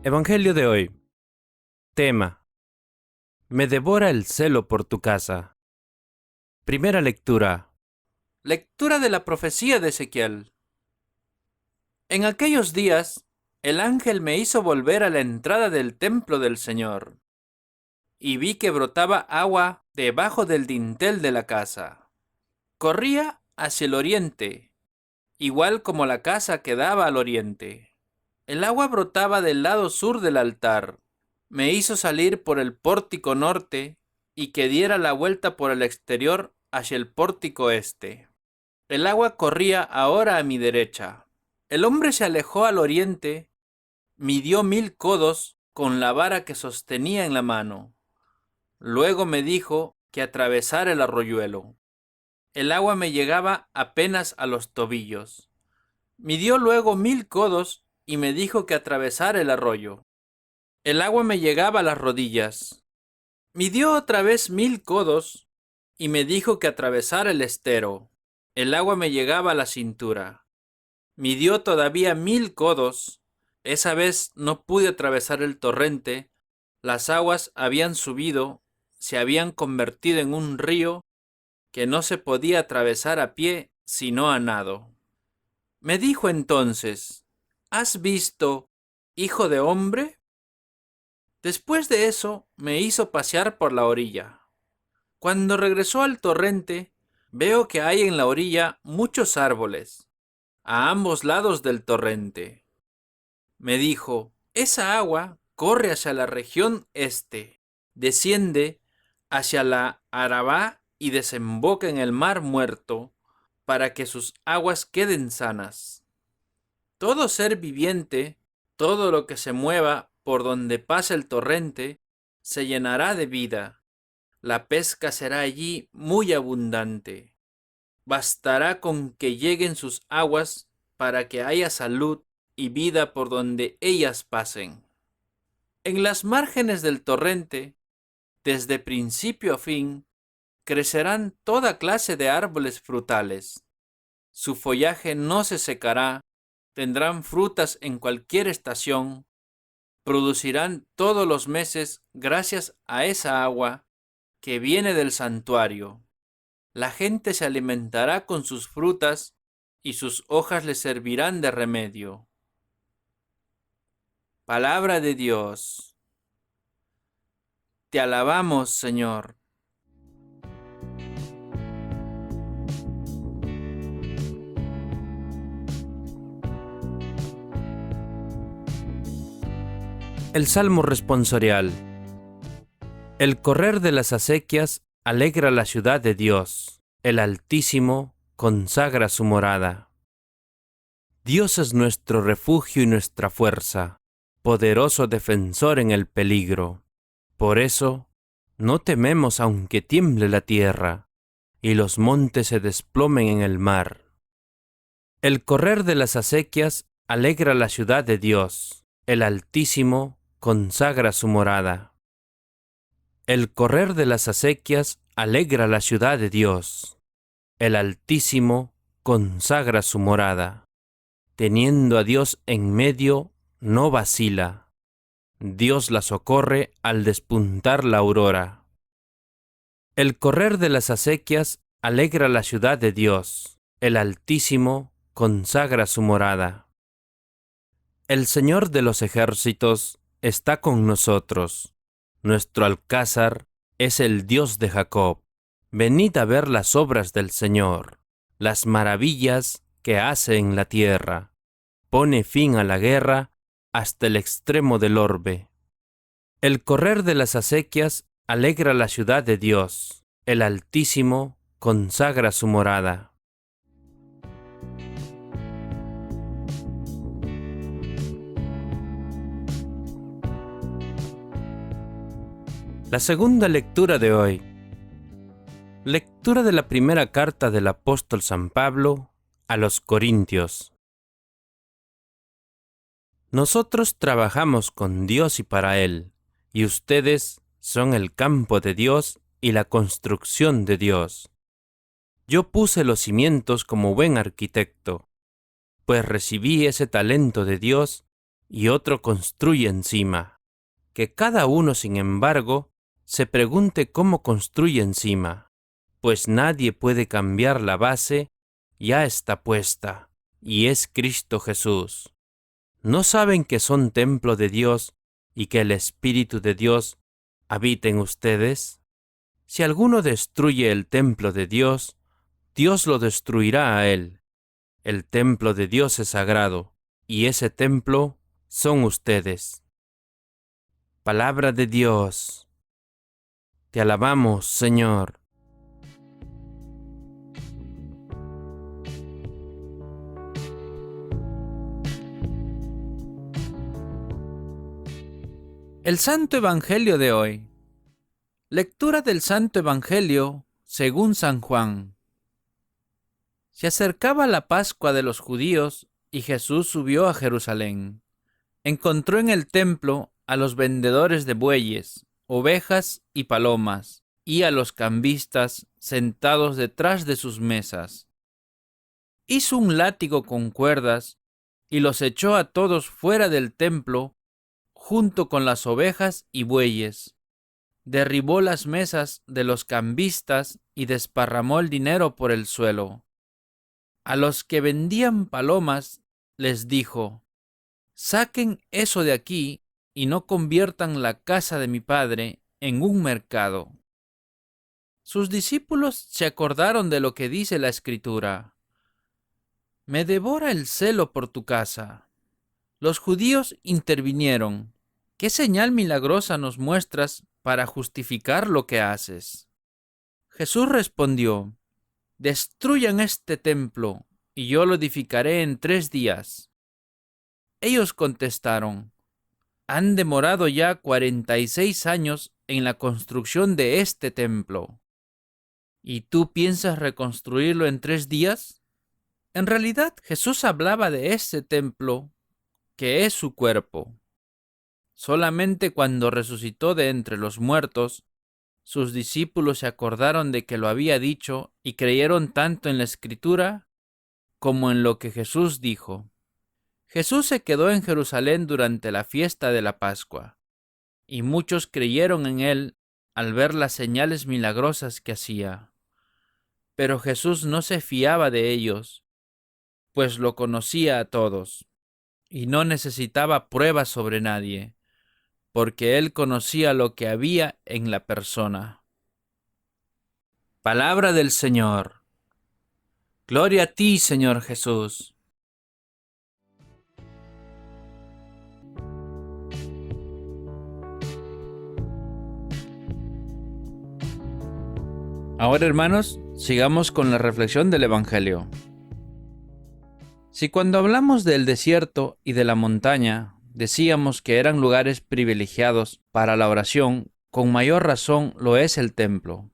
Evangelio de hoy. Tema: Me devora el celo por tu casa. Primera lectura. Lectura de la profecía de Ezequiel. En aquellos días, el ángel me hizo volver a la entrada del templo del Señor, y vi que brotaba agua debajo del dintel de la casa. Corría hacia el oriente, igual como la casa que daba al oriente. El agua brotaba del lado sur del altar. Me hizo salir por el pórtico norte y que diera la vuelta por el exterior hacia el pórtico este. El agua corría ahora a mi derecha. El hombre se alejó al oriente, midió 1000 codos con la vara que sostenía en la mano. Luego me dijo que atravesara el arroyuelo. El agua me llegaba apenas a los tobillos. Midió luego 1000 codos y me dijo que atravesara el arroyo. El agua me llegaba a las rodillas. Midió otra vez 1000 codos y me dijo que atravesara el estero. El agua me llegaba a la cintura. Midió todavía 1000 codos. Esa vez no pude atravesar el torrente. Las aguas habían subido, se habían convertido en un río que no se podía atravesar a pie sino a nado. Me dijo entonces: ¿Has visto, hijo de hombre? Después de eso me hizo pasear por la orilla. Cuando regresó al torrente, veo que hay en la orilla muchos árboles, a ambos lados del torrente. Me dijo: esa agua corre hacia la región este, desciende hacia la Arabá y desemboca en el mar muerto, para que sus aguas queden sanas. Todo ser viviente, todo lo que se mueva por donde pase el torrente, se llenará de vida. La pesca será allí muy abundante. Bastará con que lleguen sus aguas para que haya salud y vida por donde ellas pasen. En las márgenes del torrente, desde principio a fin, crecerán toda clase de árboles frutales. Su follaje no se secará, tendrán frutas en cualquier estación, producirán todos los meses gracias a esa agua que viene del santuario. La gente se alimentará con sus frutas y sus hojas le servirán de remedio. Palabra de Dios. Te alabamos, Señor. El Salmo responsorial. El correr de las acequias alegra la ciudad de Dios. El Altísimo consagra su morada. Dios es nuestro refugio y nuestra fuerza, poderoso defensor en el peligro. Por eso, no tememos aunque tiemble la tierra y los montes se desplomen en el mar. El correr de las acequias alegra la ciudad de Dios. El Altísimo consagra su morada. El correr de las acequias alegra la ciudad de Dios. El Altísimo consagra su morada. Teniendo a Dios en medio, no vacila. Dios la socorre al despuntar la aurora. El correr de las acequias alegra la ciudad de Dios. El Altísimo consagra su morada. El Señor de los ejércitos está con nosotros. Nuestro alcázar es el Dios de Jacob. Venid a ver las obras del Señor, las maravillas que hace en la tierra. Pone fin a la guerra hasta el extremo del orbe. El correr de las acequias alegra la ciudad de Dios. El Altísimo consagra su morada. La segunda lectura de hoy. Lectura de la primera carta del apóstol San Pablo a los Corintios. Nosotros trabajamos con Dios y para Él, y ustedes son el campo de Dios y la construcción de Dios. Yo puse los cimientos como buen arquitecto, pues recibí ese talento de Dios y otro construye encima. Que cada uno, sin embargo, se pregunte cómo construye encima, pues nadie puede cambiar la base, ya está puesta, y es Cristo Jesús. ¿No saben que son templo de Dios y que el Espíritu de Dios habita en ustedes? Si alguno destruye el templo de Dios, Dios lo destruirá a él. El templo de Dios es sagrado, y ese templo son ustedes. Palabra de Dios. Te alabamos, Señor. El Santo Evangelio de hoy. Lectura del Santo Evangelio según San Juan. Se acercaba la Pascua de los judíos y Jesús subió a Jerusalén. Encontró en el templo a los vendedores de bueyes, ovejas y palomas, y a los cambistas sentados detrás de sus mesas. Hizo un látigo con cuerdas y los echó a todos fuera del templo junto con las ovejas y bueyes. Derribó las mesas de los cambistas y desparramó el dinero por el suelo. A los que vendían palomas les dijo: «Saquen eso de aquí y no conviertan la casa de mi padre en un mercado». Sus discípulos se acordaron de lo que dice la Escritura: «Me devora el celo por tu casa». Los judíos intervinieron: «¿Qué señal milagrosa nos muestras para justificar lo que haces?». Jesús respondió: «Destruyan este templo, y yo lo edificaré en 3 días». Ellos contestaron: «Han demorado ya 46 años en la construcción de este templo, ¿y tú piensas reconstruirlo en 3 días? En realidad, Jesús hablaba de este templo, que es su cuerpo. Solamente cuando resucitó de entre los muertos, sus discípulos se acordaron de que lo había dicho y creyeron tanto en la Escritura como en lo que Jesús dijo. Jesús se quedó en Jerusalén durante la fiesta de la Pascua, y muchos creyeron en él al ver las señales milagrosas que hacía. Pero Jesús no se fiaba de ellos, pues lo conocía a todos, y no necesitaba pruebas sobre nadie, porque él conocía lo que había en la persona. Palabra del Señor. Gloria a ti, Señor Jesús. Ahora, hermanos, sigamos con la reflexión del Evangelio. Si cuando hablamos del desierto y de la montaña decíamos que eran lugares privilegiados para la oración, con mayor razón lo es el templo.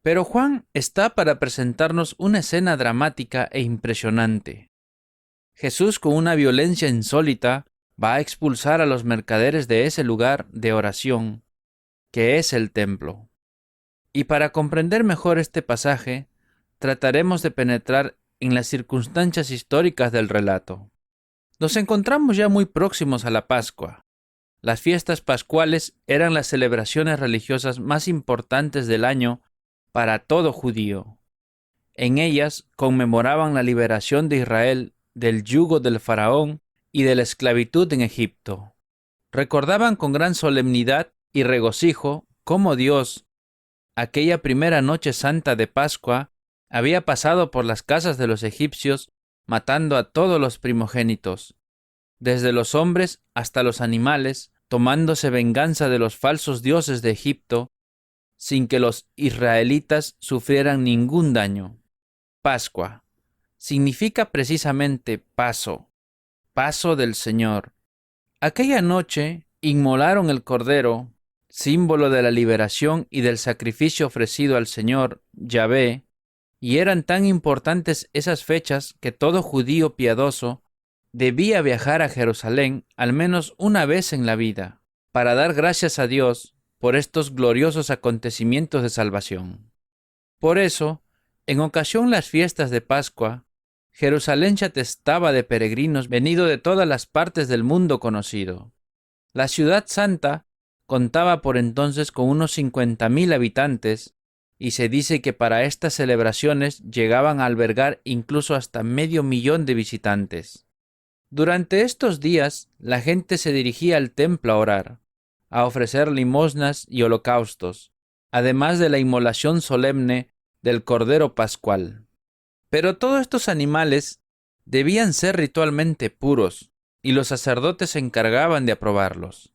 Pero Juan está para presentarnos una escena dramática e impresionante. Jesús, con una violencia insólita, va a expulsar a los mercaderes de ese lugar de oración, que es el templo. Y para comprender mejor este pasaje, trataremos de penetrar en las circunstancias históricas del relato. Nos encontramos ya muy próximos a la Pascua. Las fiestas pascuales eran las celebraciones religiosas más importantes del año para todo judío. En ellas conmemoraban la liberación de Israel del yugo del faraón y de la esclavitud en Egipto. Recordaban con gran solemnidad y regocijo cómo Dios, aquella primera noche santa de Pascua, había pasado por las casas de los egipcios matando a todos los primogénitos, desde los hombres hasta los animales, tomándose venganza de los falsos dioses de Egipto, sin que los israelitas sufrieran ningún daño. Pascua significa precisamente paso, paso del Señor. Aquella noche inmolaron el cordero, símbolo de la liberación y del sacrificio ofrecido al Señor, Yahvé, y eran tan importantes esas fechas que todo judío piadoso debía viajar a Jerusalén al menos una vez en la vida, para dar gracias a Dios por estos gloriosos acontecimientos de salvación. Por eso, en ocasión las fiestas de Pascua, Jerusalén se atestaba de peregrinos venidos de todas las partes del mundo conocido. La ciudad santa contaba por entonces con unos 50,000 habitantes, y se dice que para estas celebraciones llegaban a albergar incluso hasta 500,000 de visitantes. Durante estos días, la gente se dirigía al templo a orar, a ofrecer limosnas y holocaustos, además de la inmolación solemne del Cordero Pascual. Pero todos estos animales debían ser ritualmente puros, y los sacerdotes se encargaban de aprobarlos.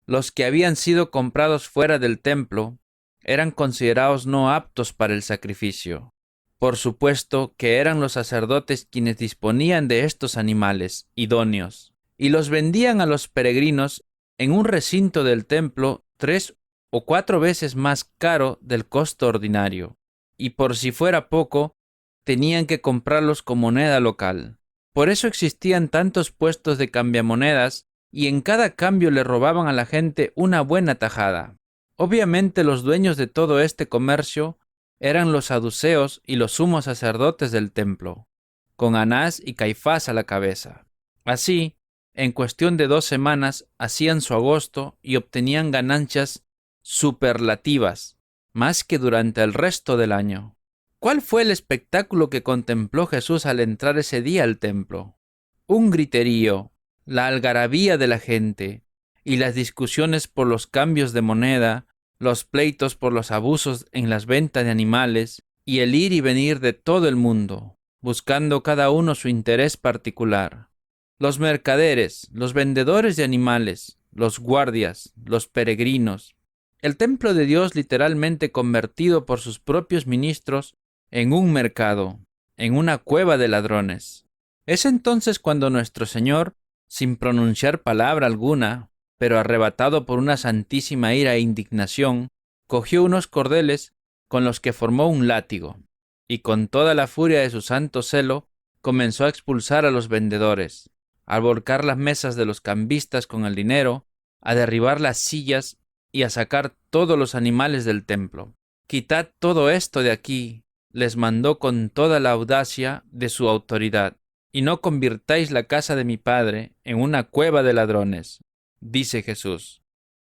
Los que habían sido comprados fuera del templo eran considerados no aptos para el sacrificio. Por supuesto que eran los sacerdotes quienes disponían de estos animales idóneos, y los vendían a los peregrinos en un recinto del templo 3 o 4 veces más caro del costo ordinario, y por si fuera poco, tenían que comprarlos con moneda local. Por eso existían tantos puestos de cambiamonedas, y en cada cambio le robaban a la gente una buena tajada. Obviamente los dueños de todo este comercio eran los saduceos y los sumos sacerdotes del templo, con Anás y Caifás a la cabeza. Así, en cuestión de 2 semanas hacían su agosto y obtenían ganancias superlativas, más que durante el resto del año. ¿Cuál fue el espectáculo que contempló Jesús al entrar ese día al templo? Un griterío, la algarabía de la gente y las discusiones por los cambios de moneda, los pleitos por los abusos en las ventas de animales y el ir y venir de todo el mundo, buscando cada uno su interés particular. Los mercaderes, los vendedores de animales, los guardias, los peregrinos. El templo de Dios literalmente convertido por sus propios ministros en un mercado, en una cueva de ladrones. Es entonces cuando nuestro Señor, sin pronunciar palabra alguna, pero arrebatado por una santísima ira e indignación, cogió unos cordeles con los que formó un látigo, y con toda la furia de su santo celo comenzó a expulsar a los vendedores, a volcar las mesas de los cambistas con el dinero, a derribar las sillas y a sacar todos los animales del templo. «Quitad todo esto de aquí», les mandó con toda la audacia de su autoridad, «y no convirtáis la casa de mi Padre en una cueva de ladrones», dice Jesús.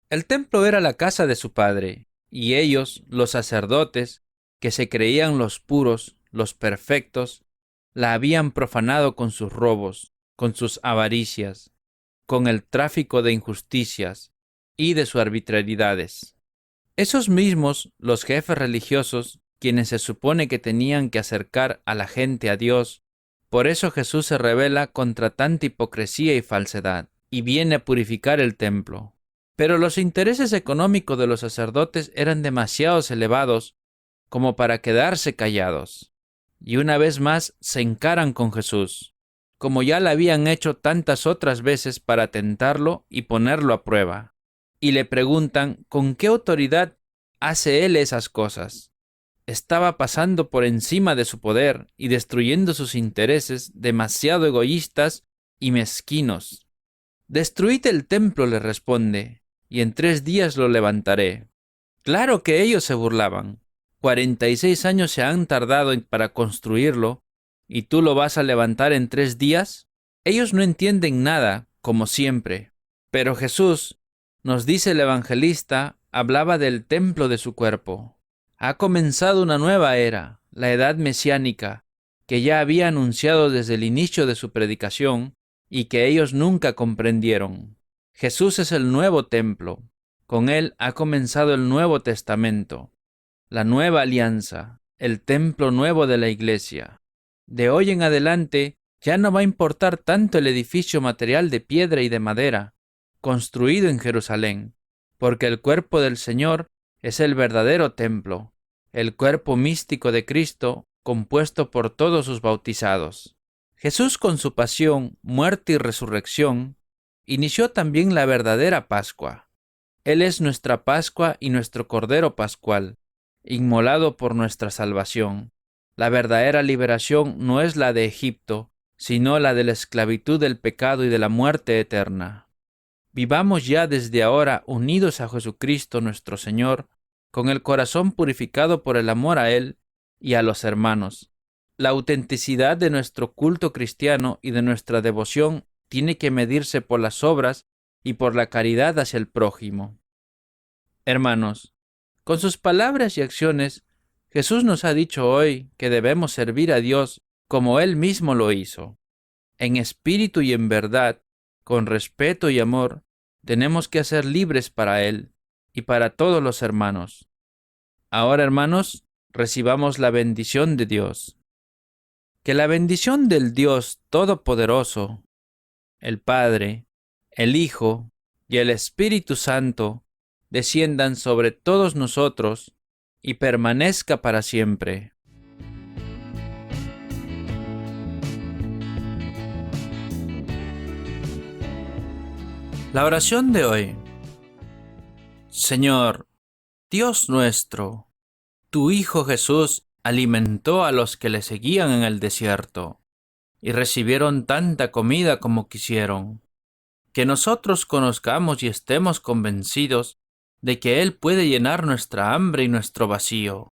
El templo era la casa de su Padre, y ellos, los sacerdotes, que se creían los puros, los perfectos, la habían profanado con sus robos, con sus avaricias, con el tráfico de injusticias y de sus arbitrariedades. Esos mismos, los jefes religiosos, quienes se supone que tenían que acercar a la gente a Dios, por eso Jesús se rebela contra tanta hipocresía y falsedad, y viene a purificar el templo. Pero los intereses económicos de los sacerdotes eran demasiado elevados como para quedarse callados, y una vez más se encaran con Jesús, como ya lo habían hecho tantas otras veces para tentarlo y ponerlo a prueba, y le preguntan con qué autoridad hace él esas cosas. Estaba pasando por encima de su poder y destruyendo sus intereses demasiado egoístas y mezquinos. «Destruid el templo», le responde, «y en 3 días lo levantaré». Claro que ellos se burlaban. 46 años se han tardado para construirlo, ¿y tú lo vas a levantar en 3 días? Ellos no entienden nada, como siempre. Pero Jesús, nos dice el evangelista, hablaba del templo de su cuerpo. Ha comenzado una nueva era, la edad mesiánica, que ya había anunciado desde el inicio de su predicación y que ellos nunca comprendieron. Jesús es el nuevo templo. Con él ha comenzado el Nuevo Testamento, la nueva alianza, el templo nuevo de la iglesia. De hoy en adelante ya no va a importar tanto el edificio material de piedra y de madera, construido en Jerusalén, porque el cuerpo del Señor es el verdadero templo, el cuerpo místico de Cristo, compuesto por todos sus bautizados. Jesús, con su pasión, muerte y resurrección, inició también la verdadera Pascua. Él es nuestra Pascua y nuestro Cordero Pascual, inmolado por nuestra salvación. La verdadera liberación no es la de Egipto, sino la de la esclavitud del pecado y de la muerte eterna. Vivamos ya desde ahora unidos a Jesucristo nuestro Señor, con el corazón purificado por el amor a Él y a los hermanos, La autenticidad de nuestro culto cristiano y de nuestra devoción tiene que medirse por las obras y por la caridad hacia el prójimo. Hermanos, con sus palabras y acciones, Jesús nos ha dicho hoy que debemos servir a Dios como Él mismo lo hizo. En espíritu y en verdad, con respeto y amor, tenemos que ser libres para Él y para todos los hermanos. Ahora, hermanos, recibamos la bendición de Dios. Que la bendición del Dios Todopoderoso, el Padre, el Hijo y el Espíritu Santo desciendan sobre todos nosotros y permanezca para siempre. La oración de hoy. Señor, Dios nuestro, tu Hijo Jesús alimentó a los que le seguían en el desierto y recibieron tanta comida como quisieron. Que nosotros conozcamos y estemos convencidos de que Él puede llenar nuestra hambre y nuestro vacío,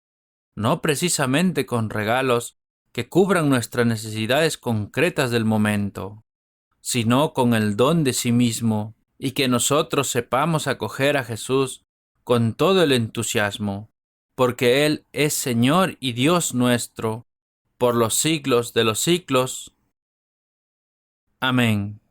no precisamente con regalos que cubran nuestras necesidades concretas del momento, sino con el don de sí mismo, y que nosotros sepamos acoger a Jesús con todo el entusiasmo, porque Él es Señor y Dios nuestro, por los siglos de los siglos. Amén.